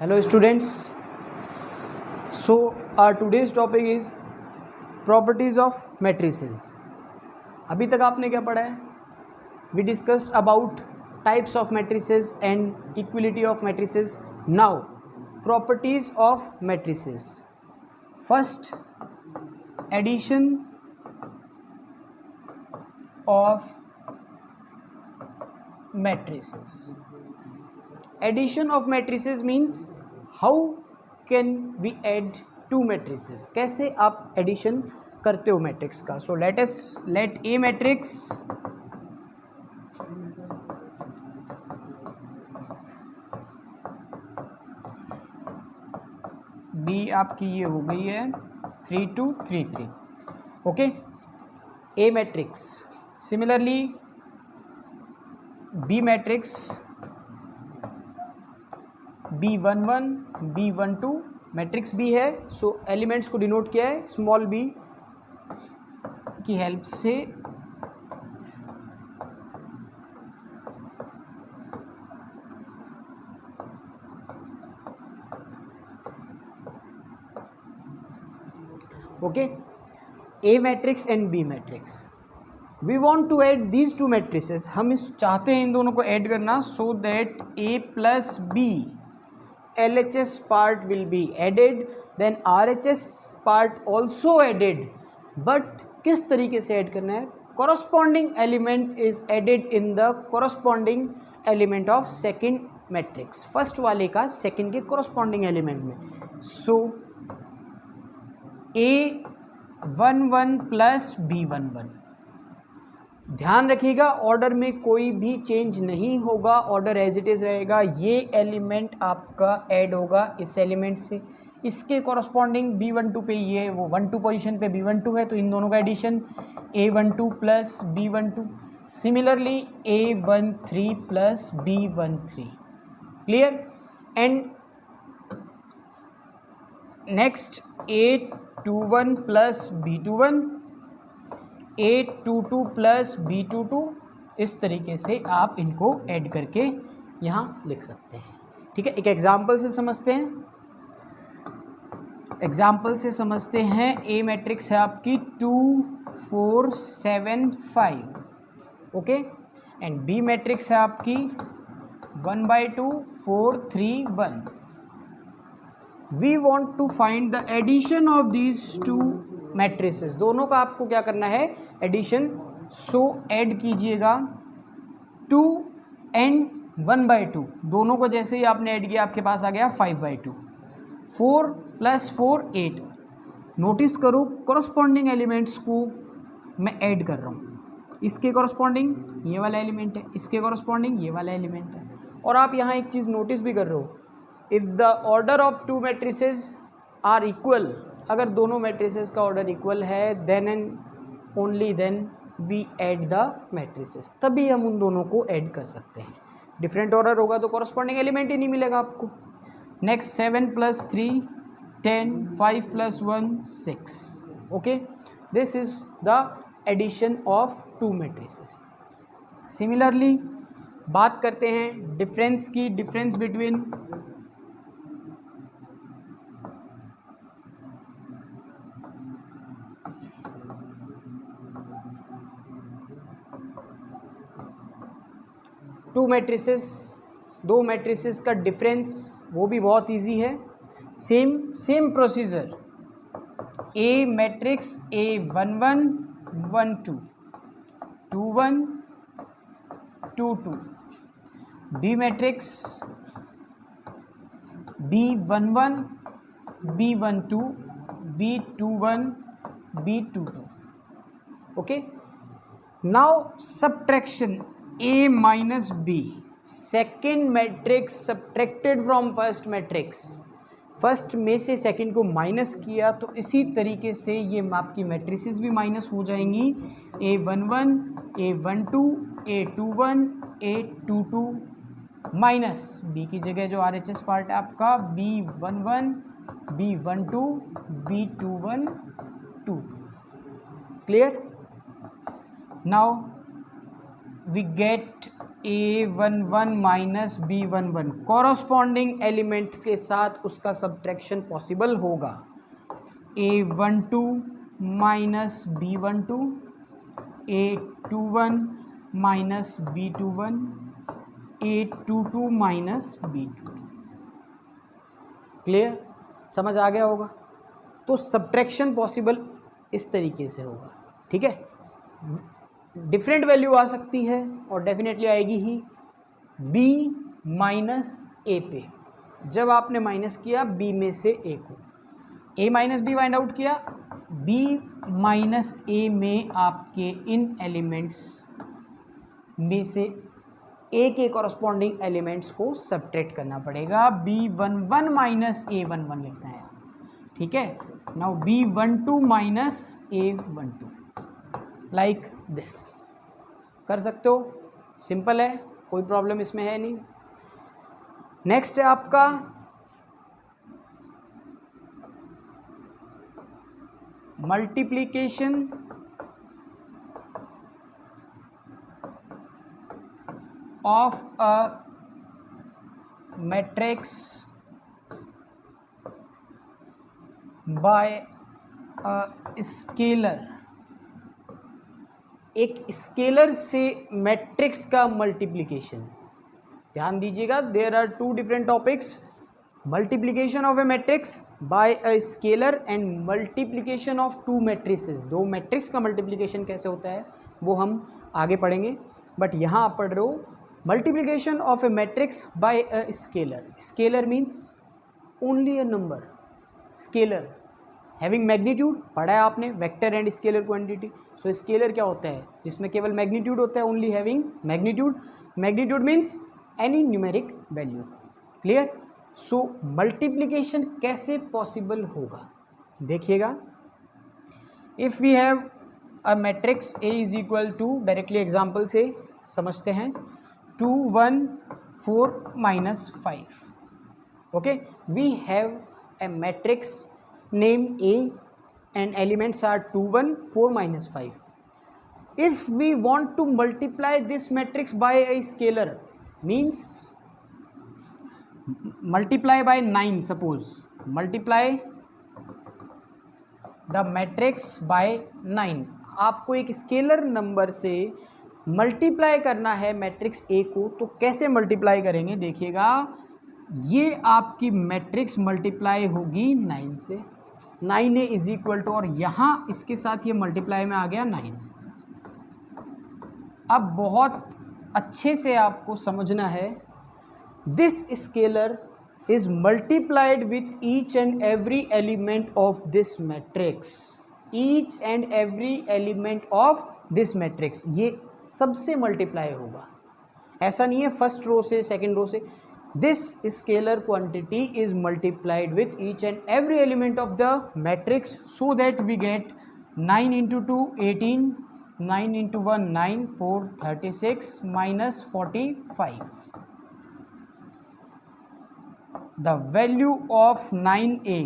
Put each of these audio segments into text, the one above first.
Hello students. So our today's topic is properties of matrices. अभी तक आपने क्या पढ़ा है? We discussed about types of matrices and equality of matrices. Now properties of matrices. First, addition of matrices. Addition of matrices means how can we add two matrices. कैसे आप addition करते हो मैट्रिक्स का. So let A matrix B आपकी ये हो गई है 3 2 3 3. Okay, A matrix. Similarly B matrix B11 B12 matrix B है. सो एलिमेंट्स को डिनोट किया है स्मॉल b की हेल्प से. Okay, A matrix and B matrix. We want to add these two matrices. हम इस चाहते हैं इन दोनों को ऐड करना so that A plus B LHS part will be added, then RHS part also added. But किस तरीके से ऐड करना है? Corresponding element is added in the corresponding element of second matrix. First वाले का second के corresponding element में. So A11 plus B11. ध्यान रखिएगा ऑर्डर में कोई भी चेंज नहीं होगा, ऑर्डर एज इट इज़ रहेगा. ये एलिमेंट आपका ऐड होगा इस एलिमेंट से, इसके कॉरस्पॉन्डिंग B12 पे ये वो 12 पोजीशन पे B12 है तो इन दोनों का addition A12 plus B12. Similarly A13 plus B13. Clear. And next A21 plus B21, A22 plus B22. इस तरीके से आप इनको ऐड करके यहाँ लिख सकते हैं. ठीक है, एक एग्जाम्पल से समझते हैं. एग्जाम्पल से समझते हैं. A मैट्रिक्स है आपकी 2 4 7 5. ओके, एंड B मैट्रिक्स है आपकी 1/2 4 3 1. We want to find the addition of these two matrices. दोनों का आपको क्या करना है? एडिशन. सो ऐड कीजिएगा 2 एंड 1/2. दोनों को जैसे ही आपने ऐड किया आपके पास आ गया 5/2. 4 प्लस 4 8. नोटिस करो कॉरस्पॉन्डिंग एलिमेंट्स को मैं ऐड कर रहा हूँ. इसके कॉरस्पॉन्डिंग ये वाला एलिमेंट है, इसके कॉरस्पॉन्डिंग ये वाला एलिमेंट है. और आप यहाँ एक चीज़ नोटिस भी कर रहे हो, if the order of two matrices are equal, अगर दोनों मैट्रिसेस का ऑर्डर इक्वल है then and only then we add the matrices. तभी हम उन दोनों को ऐड कर सकते हैं. डिफरेंट ऑर्डर होगा तो कॉरस्पॉन्डिंग एलिमेंट ही नहीं मिलेगा आपको. Next 7 plus 3 10 5 plus 1 6. Okay, this is the addition of two matrices. Similarly बात करते हैं डिफरेंस की. Difference between two matrices. दो मैट्रिसेस का डिफरेंस वो भी बहुत इजी है. Same procedure. A matrix A11 1 2 2 1 2 2. B matrix B11 B12 B21 B22. Okay, now subtraction A minus B. Second matrix subtracted from first matrix. First में से second को minus किया तो इसी तरीके से ये आपकी मैट्रिसेस भी माइनस हो जाएंगी. A11 A12 A21 A22 minus B की जगह जो RHS पार्ट है आपका B11 B12 B21 2. Clear. Now we get A11 minus B11 corresponding elements के साथ उसका सब्ट्रैक्शन पॉसिबल होगा। A12 minus B12, A21 minus B21, A22 minus B22। Clear, समझ आ गया होगा। तो सब्ट्रैक्शन पॉसिबल इस तरीके से होगा, ठीक है। डिफरेंट वैल्यू आ सकती है और डेफिनेटली आएगी ही B माइनस ए पे। जब आपने माइनस किया B में से A को, A minus B find out किया, B माइनस ए में आपके इन एलिमेंट्स में से A के कॉरस्पॉन्डिंग एलिमेंट्स को सब्ट्रैक्ट करना पड़ेगा। B11 माइनस A11 लिखना है, ठीक है। Now B12 minus A12 like this कर सकते हो, सिंपल है, कोई प्रॉब्लम इसमें है नहीं। नेक्स्ट है आपका multiplication of a matrix by a scalar. एक स्केलर से मैट्रिक्स का मल्टीप्लिकेशन, ध्यान दीजिएगा, there are two different topics, multiplication of a matrix by a scalar and multiplication of two matrices. दो मैट्रिक्स का मल्टीप्लिकेशन कैसे होता है वो हम आगे पढ़ेंगे, बट यहाँ आप पढ़ रहे हो multiplication of a matrix by a scalar. Scalar means only a number, scalar having magnitude पढ़ा है आपने, vector and scalar quantity. So scalar क्या होता है, जिसमें केवल मैग्नीट्यूड होता है, only having magnitude. Magnitude means any numeric value, clear. So multiplication कैसे पॉसिबल होगा, देखिएगा। If we have a matrix A is equal to, directly example से समझते हैं, 2 1 4 minus 5, okay, we have a matrix named A and elements are 2 1 4 minus 5. If we want to multiply this matrix by a scalar, means multiply by 9, suppose multiply the matrix by 9, आपको एक scalar number से multiply करना है matrix A को, तो कैसे multiply करेंगे देखिएगा। ये आपकी मैट्रिक्स मल्टीप्लाई होगी 9 से, 9A इज इक्वल टू, और यहाँ इसके साथ ये मल्टीप्लाई में आ गया 9। अब बहुत अच्छे से आपको समझना है, this scalar is multiplied with each and every element of this matrix. Each and every element of this matrix, ये सबसे मल्टीप्लाई होगा, ऐसा नहीं है फर्स्ट रो से सेकेंड रो से। This scalar quantity is multiplied with each and every element of the matrix so that we get 9 into 2 18, 9 into 1 9, 4 36 minus 45. The value of 9A,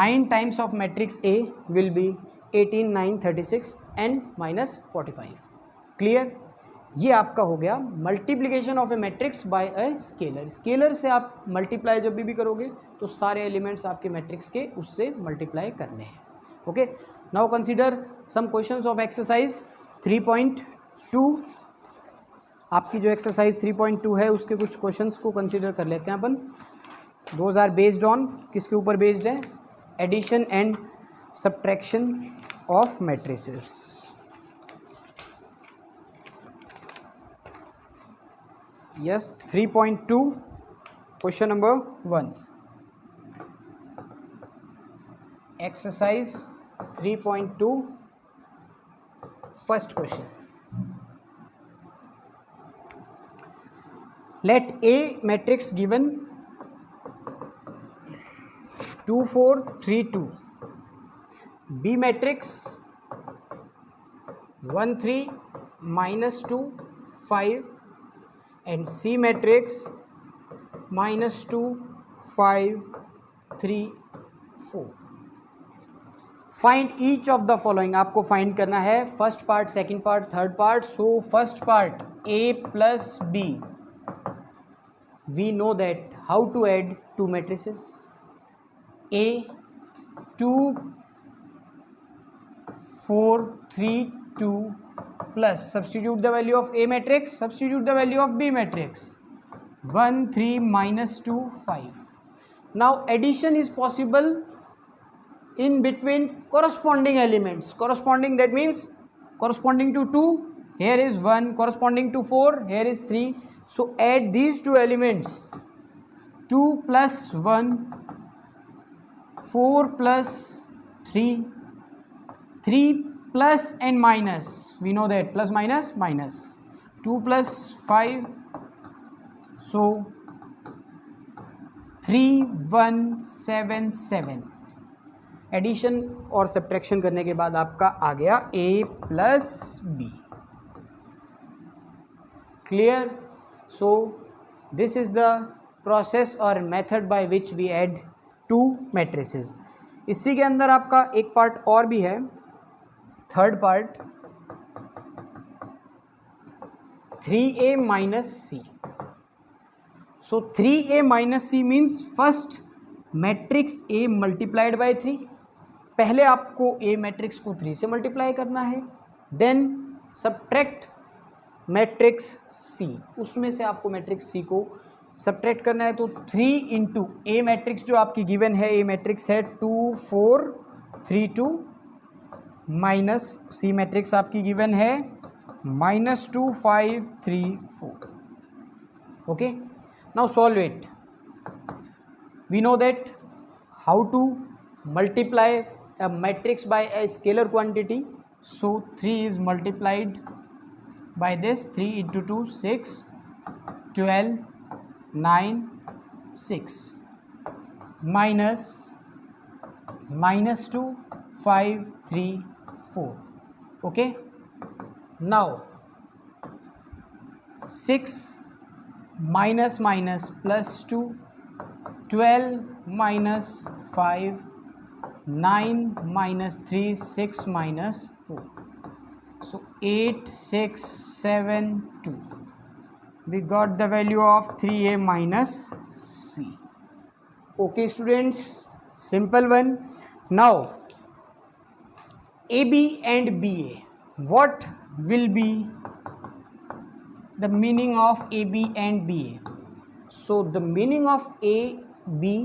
9 times of matrix A will be 18, 9, 36 and minus 45. Clear? ये आपका हो गया multiplication of a matrix by a scalar. Scalar से आप multiply जब भी करोगे तो सारे एलिमेंट्स आपके मैट्रिक्स के उससे मल्टीप्लाई करने हैं। Okay, now consider some questions of exercise 3.2। आपकी जो एक्सरसाइज 3.2 है उसके कुछ क्वेश्चंस को कंसीडर कर लेते हैं अपन। दोज आर बेस्ड ऑन, किसके ऊपर बेस्ड है, addition and subtraction of matrices. Yes, 3.2 question number 1, exercise 3.2 first question. Let A matrix given 2 4 3 2, B matrix 1 3 minus 2 5 and C matrix -2 5 3 4. Find each of the following, आपको find करना है first part, second part, third part. So first part A plus B, we know that how to add two matrices. A 2 4 3 2 plus substitute the value of A matrix, substitute the value of B matrix. 1 3 minus 2 5. Now addition is possible in between corresponding elements. Corresponding, that means corresponding to 2, here is 1, corresponding to 4, here is 3. So add these two elements. 2 plus 1, 4 plus 3, 3 plus and minus, we know that plus minus minus, 2 plus 5, so 3 1 7 7. Addition और subtraction करने के बाद आपका आ गया A plus B. Clear? So this is the process और method by which we add two matrices. इसी के अंदर आपका एक पार्ट और भी है, third part 3A minus C. So 3A minus C means first matrix A multiplied by 3. पहले आपको A मैट्रिक्स को 3 से मल्टीप्लाई करना है, देन सब्ट्रैक्ट मैट्रिक्स C, उसमें से आपको मैट्रिक्स C को सब्ट्रैक्ट करना है. तो 3 इंटू A मैट्रिक्स जो आपकी गिवन है, A मैट्रिक्स है 2 4 3 2, माइनस C मैट्रिक्स आपकी गिवन है -2 5 3 4. Okay, now solve it. We know that how to multiply a matrix by a scalar quantity. So 3 is multiplied by this, 3 into 2 6, 12 9 6, minus -2 5 3 4. Okay, now 6 minus minus plus 2, 12 minus 5, 9 minus 3, 6 minus 4. So 8 6 7 2. We got the value of 3A minus C. Okay students, simple one. Now AB and BA, what will be the meaning of AB and BA? So the meaning of BA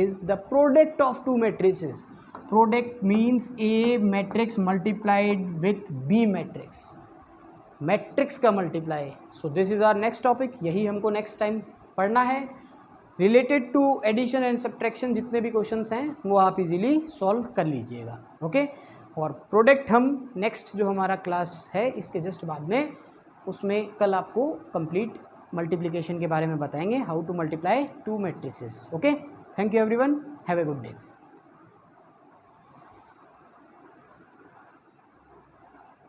is the product of two matrices. Product means A matrix multiplied with B matrix, matrix का multiply. So this is our next topic. यही हमको next time पढ़ना है. Related to addition and subtraction जितने भी questions हैं वो आप इजीली सॉल्व कर लीजिएगा. ओके, और प्रोडक्ट हम नेक्स्ट जो हमारा क्लास है इसके जस्ट बाद में, उसमें कल आपको कंप्लीट मल्टीप्लिकेशन के बारे में बताएंगे, how to multiply two matrices. Okay, thank you everyone, have a good day.